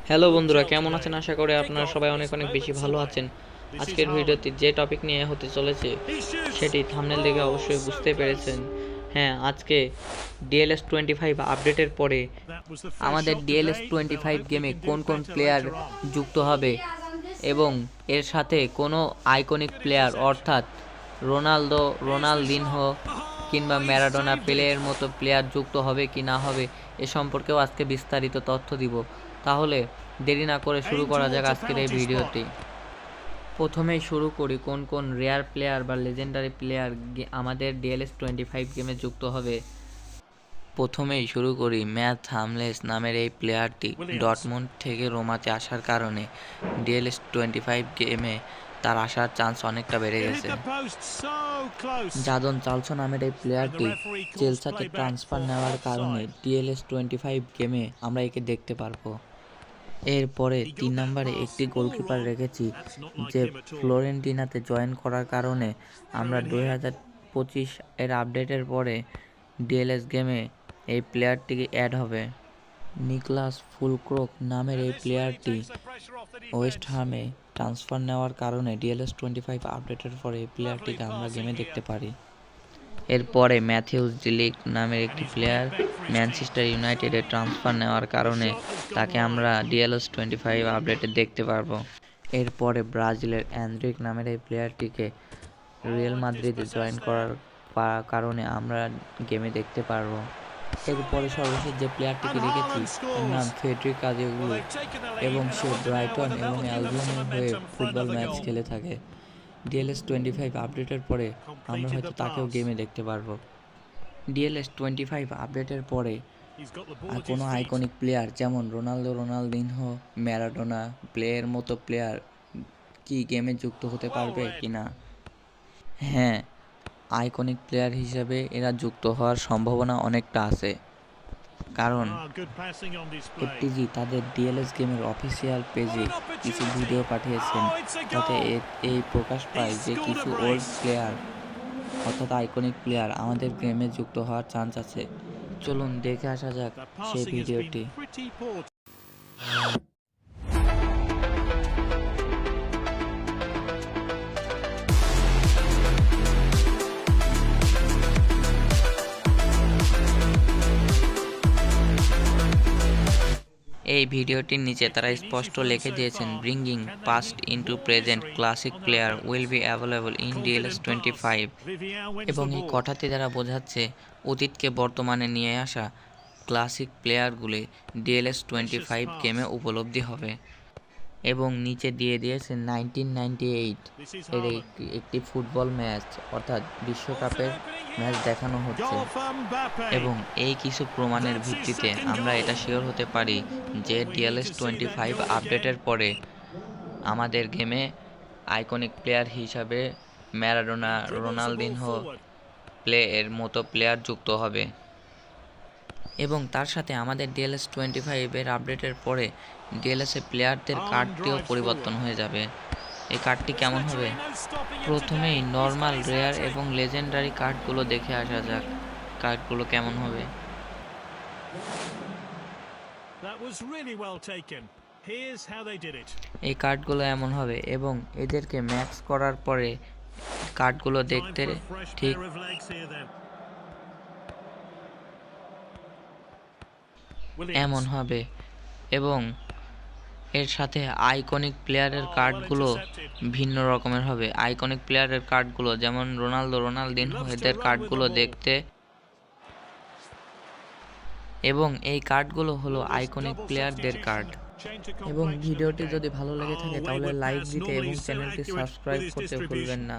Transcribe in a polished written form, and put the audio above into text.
Hello বন্ধুরা, কেমন আছেন? আশা করি আপনারা সবাই অনেক অনেক বেশি ভালো আছেন। আজকের ভিডিওতে যে টপিক নিয়ে হতে চলেছে সেটি থাম্বনেল দেখে অবশ্যই বুঝতে পেরেছেন। হ্যাঁ, আজকে DLS-25 আপডেটের পরে আমাদের DLS-25 গেমে কোন কোন প্লেয়ার যুক্ত হবে এবং এর সাথে কোনো আইকনিক প্লেয়ার অর্থাৎ রোনালদিনহো কিংবা ম্যারাডোনা, পেলের মতো প্লেয়ার যুক্ত হবে কি না হবে এ সম্পর্কেও আজকে বিস্তারিত তথ্য দিব। তাহলে দেরি না করে শুরু করা যাক আজকের এই ভিডিওটি। প্রথমেই শুরু করি কোন কোন রেয়ার প্লেয়ার বা লেজেন্ডারি প্লেয়ার আমাদের DLS-25 গেমে যুক্ত হবে। প্রথমেই শুরু করি ম্যাথ হামলেস নামের এই প্লেয়ারটি ডর্টমুন্ড থেকে রোমাতে আসার কারণে DLS-25 গেমে তার আসার চান্স অনেকটা বেড়ে গেছে। জাদন চালসো নামের এই প্লেয়ারটি চেলসাতে ট্রান্সফার নেওয়ার কারণে DLS-25 গেমে আমরা একে দেখতে পারবো। এরপরে 3 নম্বরে একটি গোলকিপার রেখেছি যে ফ্লোরেন্টিনাতে জয়েন করার কারণে আমরা 2025 এর আপডেটের পরে DLS গেমে এই প্লেয়ারটিকে অ্যাড হবে। নিকলাস ফুলক্রোক নামের এই প্লেয়ারটি ওয়েস্ট হামে ট্রান্সফার নেওয়ার কারণে DLS-25 আপডেটের পরে এই প্লেয়ারটিকে আমরা গেমে দেখতে পারি। এরপরে ম্যাথিউস ডিলিক নামের একটি প্লেয়ার ম্যানচেস্টার ইউনাইটেডে ট্রান্সফার নেওয়ার কারণে তাকে আমরা DLS-25 আপডেটে দেখতে পারবো। এরপরে ব্রাজিলের অ্যান্ড্রিক নামের এই প্লেয়ারটিকে রিয়াল মাদ্রিদে জয়েন করার কারণে আমরা গেমে দেখতে পারবো। এরপরে সর্বশেষ যে প্লেয়ারটিকে রেখেছি তার নাম ফেডরিক কাদিওগ্লু এবং সে ব্রাইটন এবং অ্যালবিয়নের হয়ে ফুটবল ম্যাচ খেলে থাকে। DLS-25 আপডেটের পরে আমরা হয়তো তাকেও গেমে দেখতে পারবো। DLS-25 আপডেটের পরে আর কোনো আইকনিক প্লেয়ার যেমন রোনালদিনহো, ম্যারাডোনা, প্লেয়ের মতো প্লেয়ার কি গেমে যুক্ত হতে পারবে কিনা? হ্যাঁ, আইকনিক প্লেয়ার হিসেবে এরা যুক্ত হওয়ার সম্ভাবনা অনেকটা আছে, কারণ FTG তাদের DLS গেমের অফিসিয়াল পেজে কিছু ভিডিও পাঠিয়েছেন, তাতে এই প্রকাশ পায় যে কিছু ওল্ড প্লেয়ার অর্থাৎ আইকনিক প্লেয়ার আমাদের গেমে যুক্ত হওয়ার চান্স আছে। চলুন দেখে আসা যাক সেই ভিডিওটি। এই ভিডিওটির নিচে তারা স্পষ্ট লিখে দিয়েছেন, bringing past into present classic player will be available in DLS-25, এবং এই কথাটি দ্বারা বোঝাচ্ছে অতীতকে বর্তমানে নিয়ে আসা ক্লাসিক প্লেয়ারগুলি DLS-25 গেমে উপলব্ধি হবে। এবং নিচে দিয়ে দিয়েছে 1998 এর একটি ফুটবল ম্যাচ অর্থাৎ বিশ্বকাপের ম্যাচ দেখানো হচ্ছে, এবং এই কিছু প্রমাণের ভিত্তিতে আমরা এটা শিওর হতে পারি যে DLS-25 আপডেটের পরে আমাদের গেমে আইকনিক প্লেয়ার হিসাবে ম্যারাডোনা, রোনালদিনহো এর মতো প্লেয়ার যুক্ত হবে। এবং তার সাথে আমাদের DLS-25 এর আপডেটের পরে DLS-এ প্লেয়ারদের কার্ডটিও পরিবর্তন হয়ে যাবে। এই কার্ডটি কেমন হবে? প্রথমেই নর্মাল, রেয়ার এবং লেজেন্ডারি কার্ডগুলো দেখে আসা যাক কার্ডগুলো কেমন হবে। এই কার্ডগুলো এমন হবে এবং এদেরকে ম্যাক্স করার পরে কার্ডগুলো দেখতে ঠিক এমন হবে, এবং এর সাথে আইকনিক প্লেয়ারের কার্ডগুলো ভিন্ন রকমের হবে। আইকনিক প্লেয়ারের কার্ডগুলো যেমন রোনালদিনহো এদের কার্ডগুলো দেখতে, এবং এই কার্ডগুলো হলো আইকনিক প্লেয়ারদের কার্ড। এবং ভিডিওটি যদি ভালো লেগে থাকে তাহলে লাইক দিতে এবং চ্যানেলটি সাবস্ক্রাইব করতে ভুলবেন না।